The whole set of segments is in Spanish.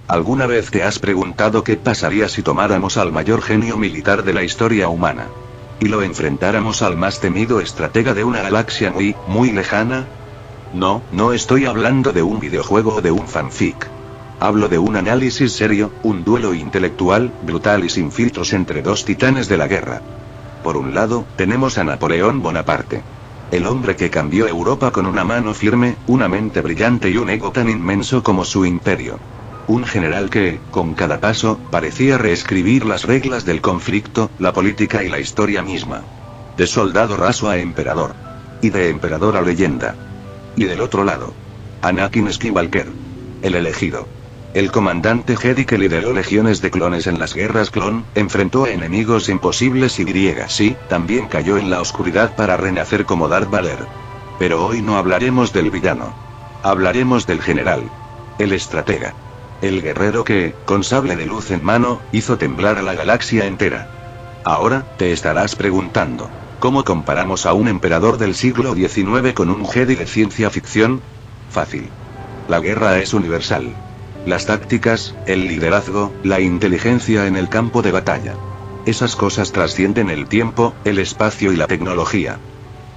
¿Alguna vez te has preguntado qué pasaría si tomáramos al mayor genio militar de la historia humana y lo enfrentáramos al más temido estratega de una galaxia muy, muy lejana? No, no estoy hablando de un videojuego o de un fanfic. Hablo de un análisis serio, un duelo intelectual, brutal y sin filtros entre dos titanes de la guerra. Por un lado, tenemos a Napoleón Bonaparte. El hombre que cambió Europa con una mano firme, una mente brillante y un ego tan inmenso como su imperio. Un general que, con cada paso, parecía reescribir las reglas del conflicto, la política y la historia misma. De soldado raso a emperador. Y de emperador a leyenda. Y del otro lado, Anakin Skywalker. El elegido. El comandante Jedi que lideró legiones de clones en las guerras clon, enfrentó a enemigos imposibles y sí, también cayó en la oscuridad para renacer como Darth Vader. Pero hoy no hablaremos del villano. Hablaremos del general. El estratega. El guerrero que, con sable de luz en mano, hizo temblar a la galaxia entera. Ahora, te estarás preguntando, ¿cómo comparamos a un emperador del siglo XIX con un Jedi de ciencia ficción? Fácil. La guerra es universal. Las tácticas, el liderazgo, la inteligencia en el campo de batalla. Esas cosas trascienden el tiempo, el espacio y la tecnología.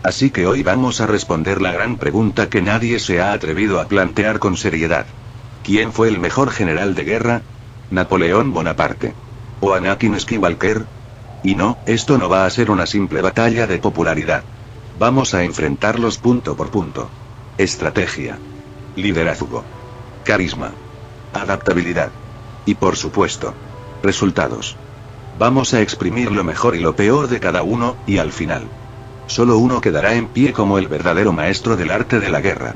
Así que hoy vamos a responder la gran pregunta que nadie se ha atrevido a plantear con seriedad. ¿Quién fue el mejor general de guerra? ¿Napoleón Bonaparte? ¿O Anakin Skywalker? Y no, esto no va a ser una simple batalla de popularidad. Vamos a enfrentarlos punto por punto. Estrategia. Liderazgo. Carisma. Adaptabilidad. Y por supuesto, resultados. Vamos a exprimir lo mejor y lo peor de cada uno, y al final, solo uno quedará en pie como el verdadero maestro del arte de la guerra.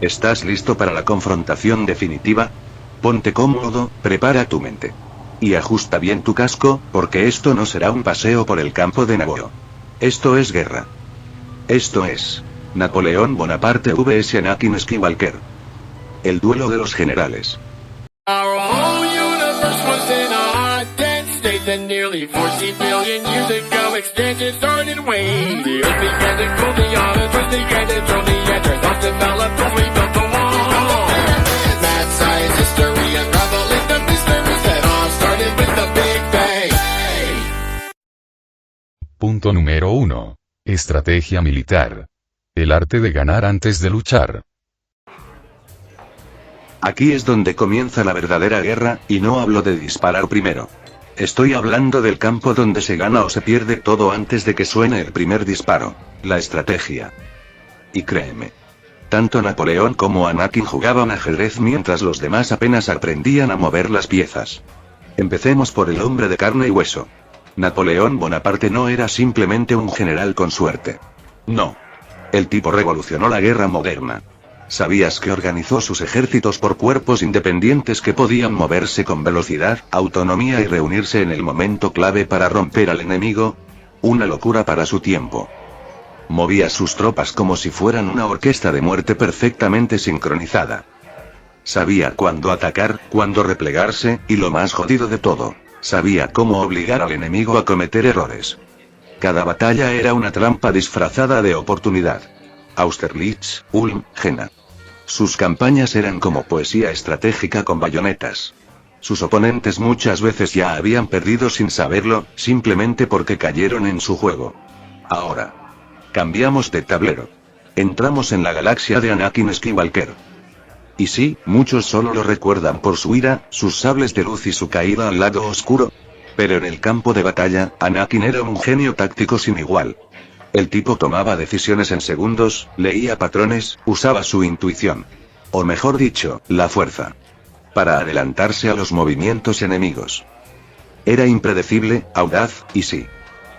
¿Estás listo para la confrontación definitiva? Ponte cómodo, prepara tu mente. Y ajusta bien tu casco, porque esto no será un paseo por el campo de Naboo. Esto es guerra. Esto es Napoleón Bonaparte vs Anakin Skywalker. El duelo de los generales. Our whole universe was in a hot, dense state that nearly 14 billion years ago expansion started way. The earth began to cool, the universe began to throw, the astronauts developed and we built the wall. Math, science, history, unraveling the mysteries that all started with the Big Bang. Punto número 1. Estrategia militar. El arte de ganar antes de luchar. Aquí es donde comienza la verdadera guerra, y no hablo de disparar primero. Estoy hablando del campo donde se gana o se pierde todo antes de que suene el primer disparo, la estrategia. Y créeme, tanto Napoleón como Anakin jugaban ajedrez mientras los demás apenas aprendían a mover las piezas. Empecemos por el hombre de carne y hueso. Napoleón Bonaparte no era simplemente un general con suerte. No. El tipo revolucionó la guerra moderna. ¿Sabías que organizó sus ejércitos por cuerpos independientes que podían moverse con velocidad, autonomía y reunirse en el momento clave para romper al enemigo? Una locura para su tiempo. Movía sus tropas como si fueran una orquesta de muerte perfectamente sincronizada. Sabía cuándo atacar, cuándo replegarse, y lo más jodido de todo, sabía cómo obligar al enemigo a cometer errores. Cada batalla era una trampa disfrazada de oportunidad. Austerlitz, Ulm, Jena. Sus campañas eran como poesía estratégica con bayonetas. Sus oponentes muchas veces ya habían perdido sin saberlo, simplemente porque cayeron en su juego. Ahora, cambiamos de tablero. Entramos en la galaxia de Anakin Skywalker. Y sí, muchos solo lo recuerdan por su ira, sus sables de luz y su caída al lado oscuro. Pero en el campo de batalla, Anakin era un genio táctico sin igual. El tipo tomaba decisiones en segundos, leía patrones, usaba su intuición. O mejor dicho, la fuerza. Para adelantarse a los movimientos enemigos. Era impredecible, audaz, y sí,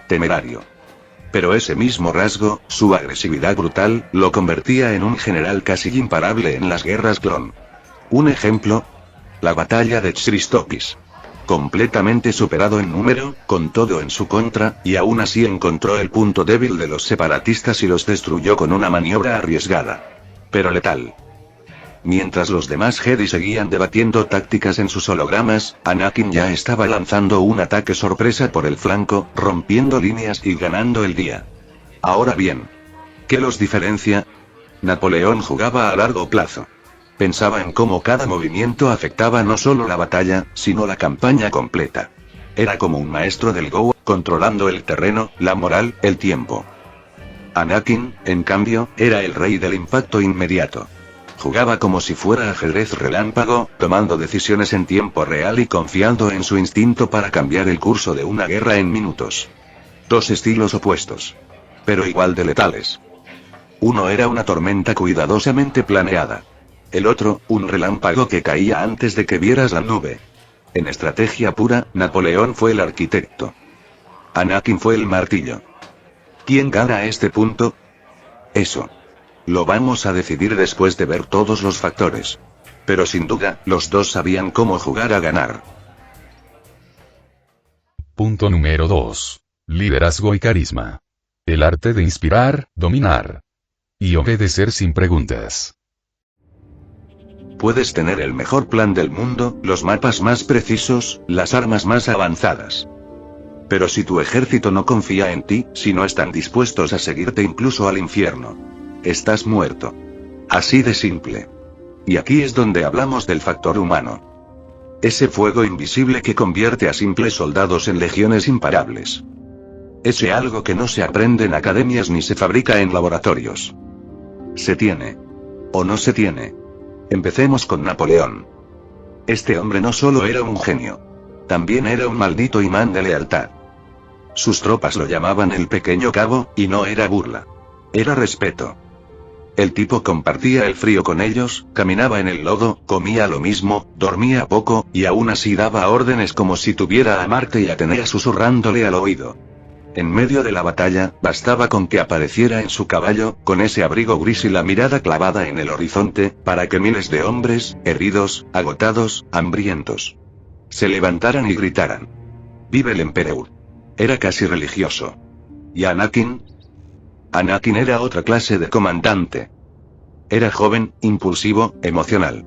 temerario. Pero ese mismo rasgo, su agresividad brutal, lo convertía en un general casi imparable en las guerras clon. Un ejemplo: la batalla de Chrysopolis. Completamente superado en número, con todo en su contra, y aún así encontró el punto débil de los separatistas y los destruyó con una maniobra arriesgada. Pero letal. Mientras los demás Jedi seguían debatiendo tácticas en sus hologramas, Anakin ya estaba lanzando un ataque sorpresa por el flanco, rompiendo líneas y ganando el día. Ahora bien, ¿qué los diferencia? Napoleón jugaba a largo plazo. Pensaba en cómo cada movimiento afectaba no solo la batalla, sino la campaña completa. Era como un maestro del Go, controlando el terreno, la moral, el tiempo. Anakin, en cambio, era el rey del impacto inmediato. Jugaba como si fuera ajedrez relámpago, tomando decisiones en tiempo real y confiando en su instinto para cambiar el curso de una guerra en minutos. Dos estilos opuestos, pero igual de letales. Uno era una tormenta cuidadosamente planeada. El otro, un relámpago que caía antes de que vieras la nube. En estrategia pura, Napoleón fue el arquitecto. Anakin fue el martillo. ¿Quién gana a este punto? Eso. Lo vamos a decidir después de ver todos los factores. Pero sin duda, los dos sabían cómo jugar a ganar. Punto número 2. Liderazgo y carisma. El arte de inspirar, dominar. Y obedecer sin preguntas. Puedes tener el mejor plan del mundo, los mapas más precisos, las armas más avanzadas. Pero si tu ejército no confía en ti, si no están dispuestos a seguirte incluso al infierno, estás muerto. Así de simple. Y aquí es donde hablamos del factor humano. Ese fuego invisible que convierte a simples soldados en legiones imparables. Ese algo que no se aprende en academias ni se fabrica en laboratorios. Se tiene. O no se tiene. Empecemos con Napoleón. Este hombre no solo era un genio. También era un maldito imán de lealtad. Sus tropas lo llamaban el pequeño cabo, y no era burla. Era respeto. El tipo compartía el frío con ellos, caminaba en el lodo, comía lo mismo, dormía poco, y aún así daba órdenes como si tuviera a Marte y Atenea susurrándole al oído. En medio de la batalla, bastaba con que apareciera en su caballo, con ese abrigo gris y la mirada clavada en el horizonte, para que miles de hombres, heridos, agotados, hambrientos, se levantaran y gritaran: ¡Vive el emperador! Era casi religioso. ¿Y Anakin? Anakin era otra clase de comandante. Era joven, impulsivo, emocional.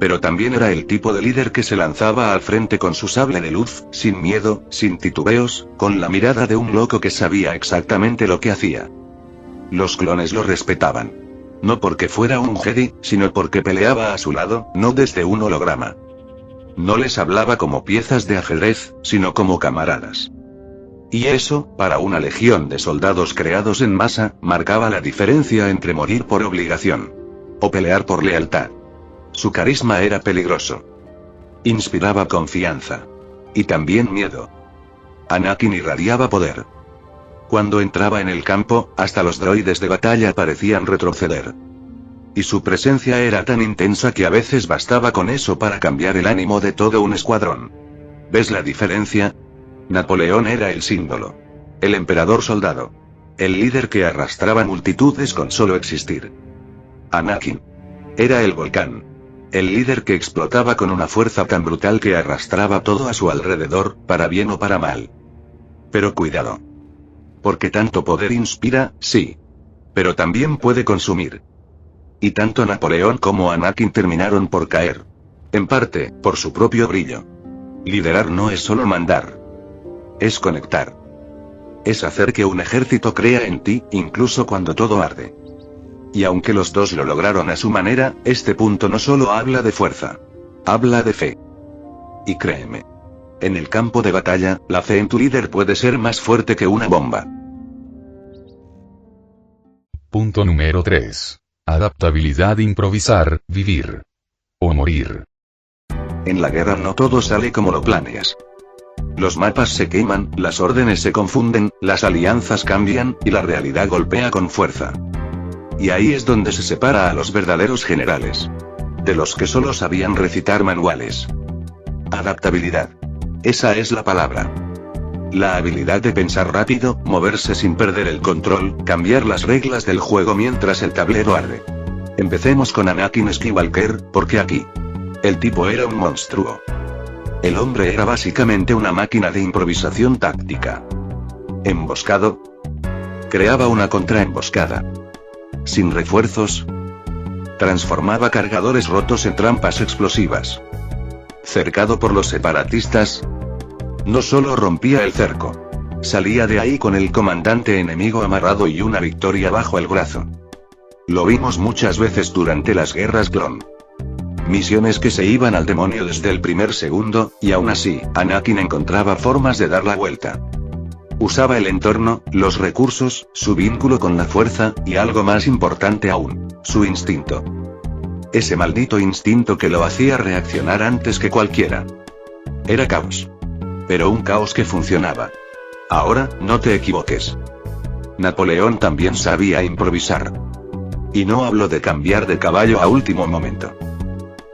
Pero también era el tipo de líder que se lanzaba al frente con su sable de luz, sin miedo, sin titubeos, con la mirada de un loco que sabía exactamente lo que hacía. Los clones lo respetaban. No porque fuera un Jedi, sino porque peleaba a su lado, no desde un holograma. No les hablaba como piezas de ajedrez, sino como camaradas. Y eso, para una legión de soldados creados en masa, marcaba la diferencia entre morir por obligación o pelear por lealtad. Su carisma era peligroso. Inspiraba confianza. Y también miedo. Anakin irradiaba poder. Cuando entraba en el campo, hasta los droides de batalla parecían retroceder. Y su presencia era tan intensa que a veces bastaba con eso para cambiar el ánimo de todo un escuadrón. ¿Ves la diferencia? Napoleón era el símbolo. El emperador soldado. El líder que arrastraba multitudes con solo existir. Anakin era el volcán. El líder que explotaba con una fuerza tan brutal que arrastraba todo a su alrededor, para bien o para mal. Pero cuidado. Porque tanto poder inspira, sí. Pero también puede consumir. Y tanto Napoleón como Anakin terminaron por caer. En parte, por su propio brillo. Liderar no es solo mandar. Es conectar. Es hacer que un ejército crea en ti, incluso cuando todo arde. Y aunque los dos lo lograron a su manera, este punto no solo habla de fuerza. Habla de fe. Y créeme. En el campo de batalla, la fe en tu líder puede ser más fuerte que una bomba. Punto número 3. Adaptabilidad, improvisar, vivir. O morir. En la guerra no todo sale como lo planeas. Los mapas se queman, las órdenes se confunden, las alianzas cambian, y la realidad golpea con fuerza. Y ahí es donde se separa a los verdaderos generales de los que solo sabían recitar manuales. Adaptabilidad. Esa es la palabra. La habilidad de pensar rápido, moverse sin perder el control, cambiar las reglas del juego mientras el tablero arde. Empecemos con Anakin Skywalker, porque aquí el tipo era un monstruo. El hombre era básicamente una máquina de improvisación táctica. Emboscado. Creaba una contraemboscada. Sin refuerzos. Transformaba cargadores rotos en trampas explosivas. Cercado por los separatistas. No solo rompía el cerco. Salía de ahí con el comandante enemigo amarrado y una victoria bajo el brazo. Lo vimos muchas veces durante las guerras clon. misiones que se iban al demonio desde el primer segundo, y aún así, Anakin encontraba formas de dar la vuelta. Usaba el entorno, los recursos, su vínculo con la fuerza, y algo más importante aún, su instinto. Ese maldito instinto que lo hacía reaccionar antes que cualquiera. Era caos. Pero un caos que funcionaba. Ahora, no te equivoques. Napoleón también sabía improvisar. Y no hablo de cambiar de caballo a último momento.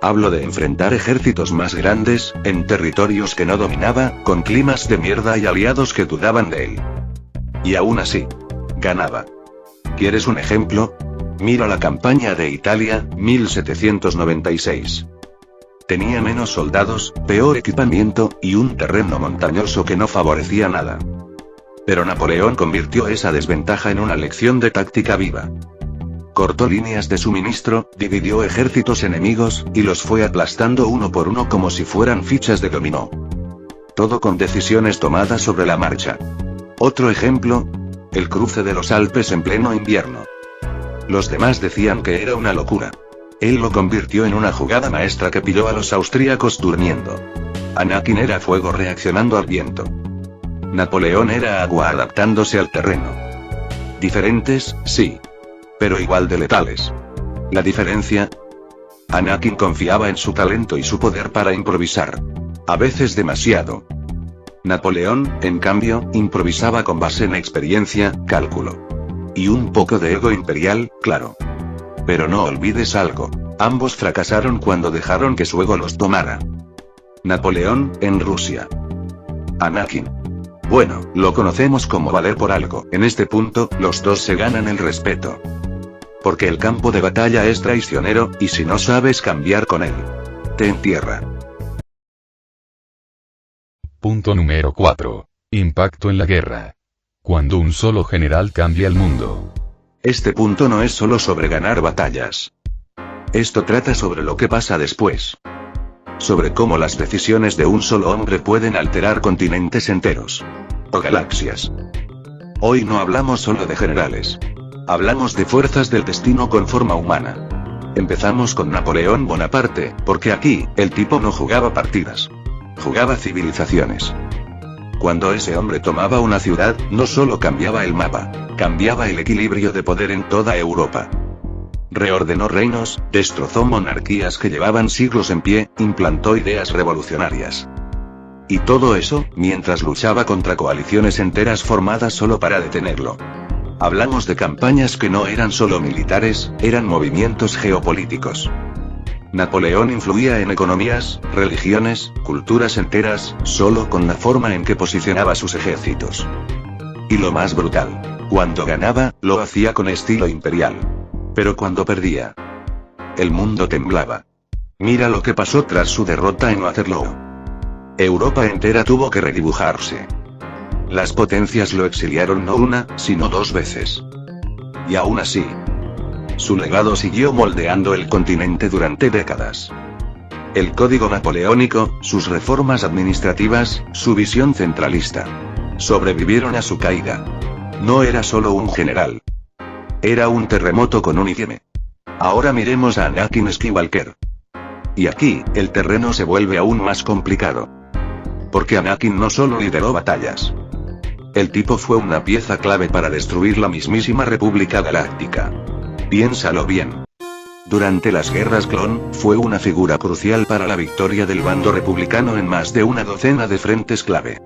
Hablo de enfrentar ejércitos más grandes, en territorios que no dominaba, con climas de mierda y aliados que dudaban de él. Y aún así, ganaba. ¿Quieres un ejemplo? Mira la campaña de Italia, 1796. Tenía menos soldados, peor equipamiento, y un terreno montañoso que no favorecía nada. Pero Napoleón convirtió esa desventaja en una lección de táctica viva. Cortó líneas de suministro, dividió ejércitos enemigos, y los fue aplastando uno por uno como si fueran fichas de dominó. Todo con decisiones tomadas sobre la marcha. Otro ejemplo, el cruce de los Alpes en pleno invierno. Los demás decían que era una locura. Él lo convirtió en una jugada maestra que pilló a los austríacos durmiendo. Anakin era fuego reaccionando al viento. Napoleón era agua adaptándose al terreno. Diferentes, sí. Pero igual de letales. ¿La diferencia? Anakin confiaba en su talento y su poder para improvisar. A veces demasiado. Napoleón, en cambio, improvisaba con base en experiencia, cálculo. Y un poco de ego imperial, claro. Pero no olvides algo. Ambos fracasaron cuando dejaron que su ego los tomara. Napoleón, en Rusia. Anakin. Bueno, lo conocemos como valer por algo. En este punto, los dos se ganan el respeto. Porque el campo de batalla es traicionero, y si no sabes cambiar con él, te entierra. Punto número 4. Impacto en la guerra. Cuando un solo general cambia el mundo. Este punto no es solo sobre ganar batallas. Esto trata sobre lo que pasa después. Sobre cómo las decisiones de un solo hombre pueden alterar continentes enteros. O galaxias. Hoy no hablamos solo de generales. Hablamos de fuerzas del destino con forma humana. Empezamos con Napoleón Bonaparte, porque aquí, el tipo no jugaba partidas. Jugaba civilizaciones. Cuando ese hombre tomaba una ciudad, no solo cambiaba el mapa, cambiaba el equilibrio de poder en toda Europa. Reordenó reinos, destrozó monarquías que llevaban siglos en pie, implantó ideas revolucionarias. Y todo eso, mientras luchaba contra coaliciones enteras formadas solo para detenerlo. Hablamos de campañas que no eran solo militares, eran movimientos geopolíticos. Napoleón influía en economías, religiones, culturas enteras, solo con la forma en que posicionaba sus ejércitos. Y lo más brutal, cuando ganaba, lo hacía con estilo imperial. Pero cuando perdía, el mundo temblaba. Mira lo que pasó tras su derrota en Waterloo. Europa entera tuvo que redibujarse. Las potencias lo exiliaron no una, sino 2 veces. Y aún así, su legado siguió moldeando el continente durante décadas. El código napoleónico, sus reformas administrativas, su visión centralista, sobrevivieron a su caída. No era solo un general. Era un terremoto con un ICM. Ahora miremos a Anakin Skywalker. Y aquí, el terreno se vuelve aún más complicado. Porque Anakin no solo lideró batallas. El tipo fue una pieza clave para destruir la mismísima República Galáctica. Piénsalo bien. Durante las guerras clon, fue una figura crucial para la victoria del bando republicano en más de una docena de frentes clave.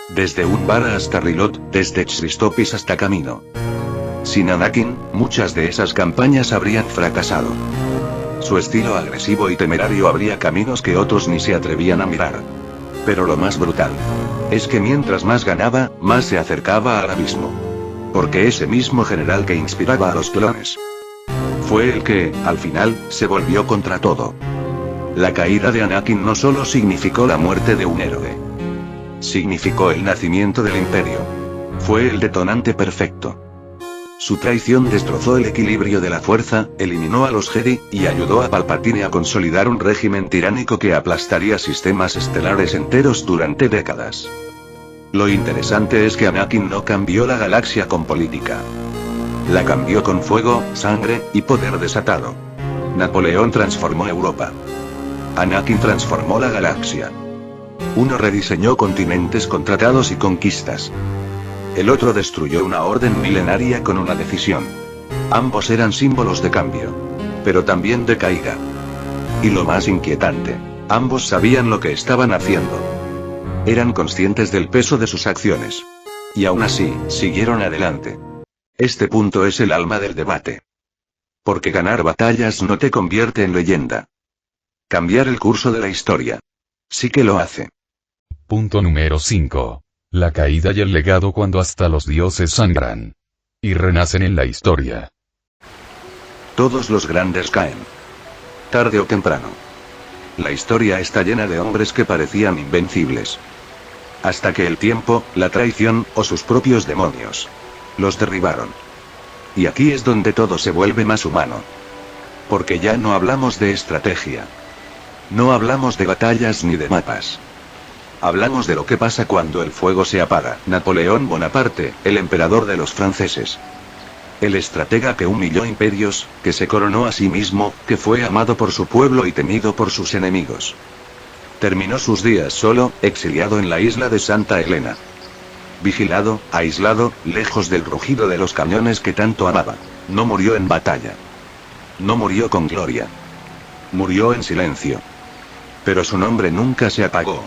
Desde Umbara hasta Rilot, desde Chrystopolis hasta Camino. Sin Anakin, muchas de esas campañas habrían fracasado. Su estilo agresivo y temerario abría caminos que otros ni se atrevían a mirar. Pero lo más brutal es que mientras más ganaba, más se acercaba al abismo. Porque ese mismo general que inspiraba a los clones fue el que, al final, se volvió contra todo. La caída de Anakin no solo significó la muerte de un héroe. Significó el nacimiento del imperio. Fue el detonante perfecto. Su traición destrozó el equilibrio de la fuerza, eliminó a los Jedi, y ayudó a Palpatine a consolidar un régimen tiránico que aplastaría sistemas estelares enteros durante décadas. Lo interesante es que Anakin no cambió la galaxia con política. La cambió con fuego, sangre, y poder desatado. Napoleón transformó Europa. Anakin transformó la galaxia. Uno rediseñó continentes con tratados y conquistas. El otro destruyó una orden milenaria con una decisión. Ambos eran símbolos de cambio. Pero también de caída. Y lo más inquietante, ambos sabían lo que estaban haciendo. Eran conscientes del peso de sus acciones. Y aún así, siguieron adelante. Este punto es el alma del debate. Porque ganar batallas no te convierte en leyenda. Cambiar el curso de la historia. Sí que lo hace. Punto número 5. La caída y el legado cuando hasta los dioses sangran. Y renacen en la historia. Todos los grandes caen. Tarde o temprano. La historia está llena de hombres que parecían invencibles. Hasta que el tiempo, la traición, o sus propios demonios los derribaron. Y aquí es donde todo se vuelve más humano. Porque ya no hablamos de estrategia. No hablamos de batallas ni de mapas. Hablamos de lo que pasa cuando el fuego se apaga. Napoleón Bonaparte, el emperador de los franceses. El estratega que humilló imperios, que se coronó a sí mismo, que fue amado por su pueblo y temido por sus enemigos. Terminó sus días solo, exiliado en la isla de Santa Helena. Vigilado, aislado, lejos del rugido de los cañones que tanto amaba. No murió en batalla. No murió con gloria. Murió en silencio. Pero su nombre nunca se apagó.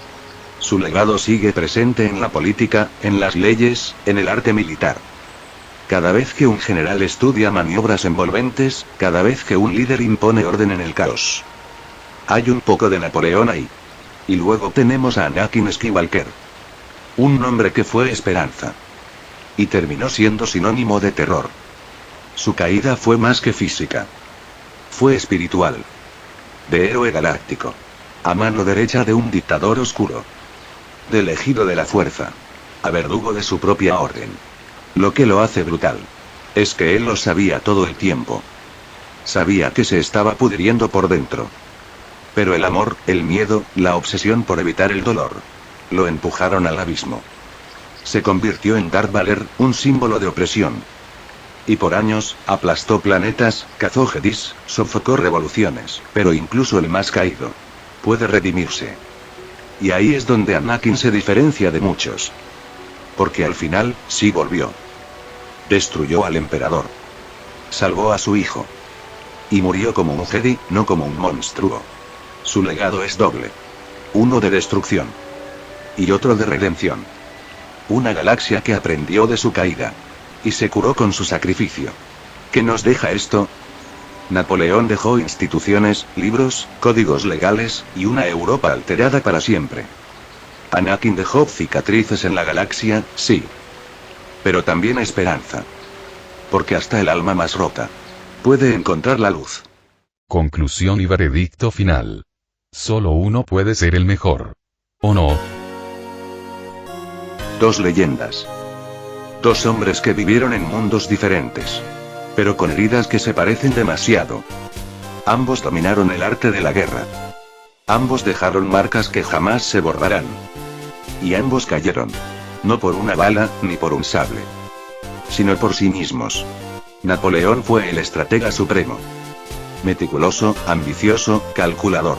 Su legado sigue presente en la política, en las leyes, en el arte militar. Cada vez que un general estudia maniobras envolventes, cada vez que un líder impone orden en el caos. Hay un poco de Napoleón ahí. Y luego tenemos a Anakin Skywalker. Un nombre que fue esperanza. Y terminó siendo sinónimo de terror. Su caída fue más que física. Fue espiritual. De héroe galáctico. A mano derecha de un dictador oscuro. De elegido de la fuerza. A verdugo de su propia orden. Lo que lo hace brutal. Es que él lo sabía todo el tiempo. Sabía que se estaba pudriendo por dentro. Pero el amor, el miedo, la obsesión por evitar el dolor. Lo empujaron al abismo. Se convirtió en Darth Vader, un símbolo de opresión. Y por años, aplastó planetas, cazó jedis, sofocó revoluciones. Pero incluso el más caído puede redimirse. Y ahí es donde Anakin se diferencia de muchos. Porque al final, sí volvió. Destruyó al emperador. Salvó a su hijo. Y murió como un Jedi, no como un monstruo. Su legado es doble. Uno de destrucción. Y otro de redención. Una galaxia que aprendió de su caída. Y se curó con su sacrificio. ¿Qué nos deja esto? Napoleón dejó instituciones, libros, códigos legales, y una Europa alterada para siempre. Anakin dejó cicatrices en la galaxia, sí. Pero también esperanza. Porque hasta el alma más rota puede encontrar la luz. Conclusión y veredicto final. Solo uno puede ser el mejor. ¿O no? Dos leyendas. Dos hombres que vivieron en mundos diferentes. Pero con heridas que se parecen demasiado. Ambos dominaron el arte de la guerra. Ambos dejaron marcas que jamás se borrarán. Y ambos cayeron. No por una bala, ni por un sable. Sino por sí mismos. Napoleón fue el estratega supremo. Meticuloso, ambicioso, calculador.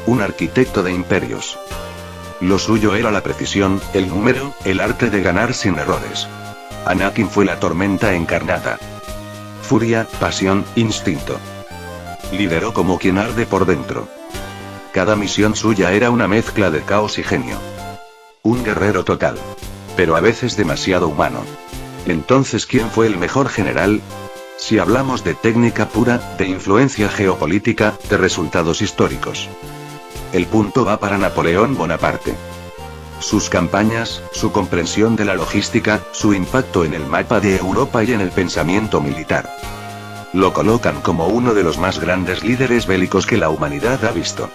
Un arquitecto de imperios. Lo suyo era la precisión, el número, el arte de ganar sin errores. Anakin fue la tormenta encarnada. Furia, pasión, instinto. Lideró como quien arde por dentro. Cada misión suya era una mezcla de caos y genio. Un guerrero total. Pero a veces demasiado humano. Entonces, ¿quién fue el mejor general? Si hablamos de técnica pura, de influencia geopolítica, de resultados históricos. El punto va para Napoleón Bonaparte. Sus campañas, su comprensión de la logística, su impacto en el mapa de Europa y en el pensamiento militar. Lo colocan como uno de los más grandes líderes bélicos que la humanidad ha visto.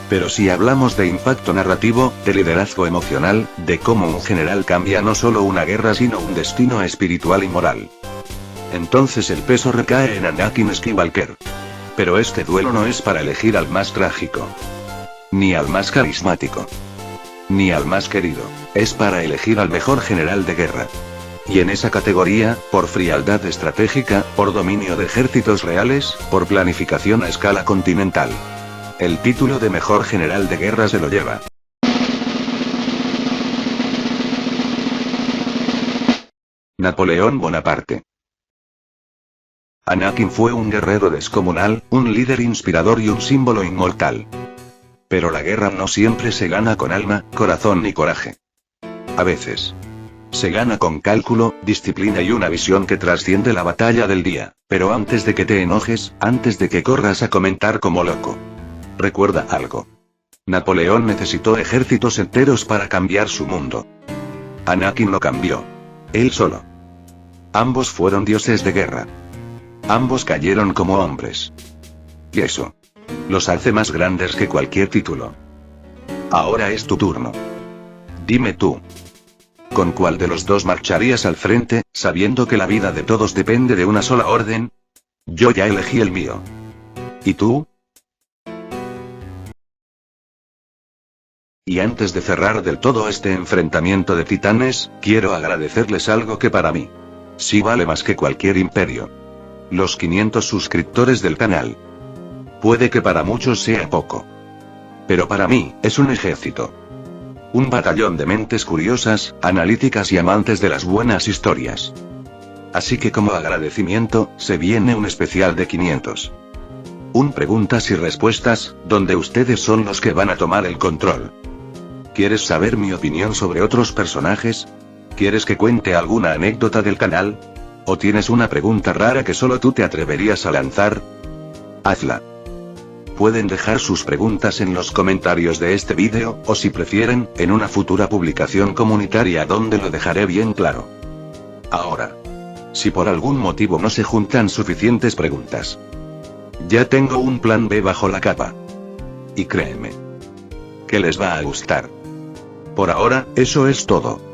Pero si hablamos de impacto narrativo, de liderazgo emocional, de cómo un general cambia no solo una guerra sino un destino espiritual y moral. Entonces el peso recae en Anakin Skywalker. Pero este duelo no es para elegir al más trágico. Ni al más carismático. Ni al más querido. Es para elegir al mejor general de guerra. y en esa categoría, por frialdad estratégica, por dominio de ejércitos reales, por planificación a escala continental. El título de mejor general de guerra se lo lleva Napoleón Bonaparte. Anakin fue un guerrero descomunal, un líder inspirador y un símbolo inmortal. Pero la guerra no siempre se gana con alma, corazón ni coraje. A veces se gana con cálculo, disciplina y una visión que trasciende la batalla del día. Pero antes de que te enojes, antes de que corras a comentar como loco, recuerda algo. Napoleón necesitó ejércitos enteros para cambiar su mundo. Anakin lo cambió. Él solo. Ambos fueron dioses de guerra. Ambos cayeron como hombres. Y eso los hace más grandes que cualquier título. Ahora es tu turno. Dime tú. ¿Con cuál de los dos marcharías al frente, sabiendo que la vida de todos depende de una sola orden? Yo ya elegí el mío. ¿Y tú? Y antes de cerrar del todo este enfrentamiento de titanes, quiero agradecerles algo que para mí sí vale más que cualquier imperio. Los 500 suscriptores del canal. Puede que para muchos sea poco, pero para mí, es un ejército. Un batallón de mentes curiosas, analíticas y amantes de las buenas historias. Así que como agradecimiento, se viene un especial de 500. Un preguntas y respuestas, donde ustedes son los que van a tomar el control. ¿Quieres saber mi opinión sobre otros personajes? ¿Quieres que cuente alguna anécdota del canal? ¿O tienes una pregunta rara que solo tú te atreverías a lanzar? Hazla. Pueden dejar sus preguntas en los comentarios de este vídeo, o si prefieren, en una futura publicación comunitaria donde lo dejaré bien claro. Ahora, si por algún motivo no se juntan suficientes preguntas, ya tengo un plan B bajo la capa. Y créeme, que les va a gustar. Por ahora, eso es todo.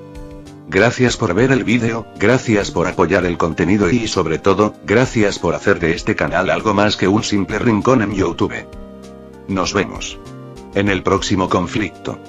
Gracias por ver el vídeo, gracias por apoyar el contenido y sobre todo, gracias por hacer de este canal algo más que un simple rincón en YouTube. Nos vemos en el próximo conflicto.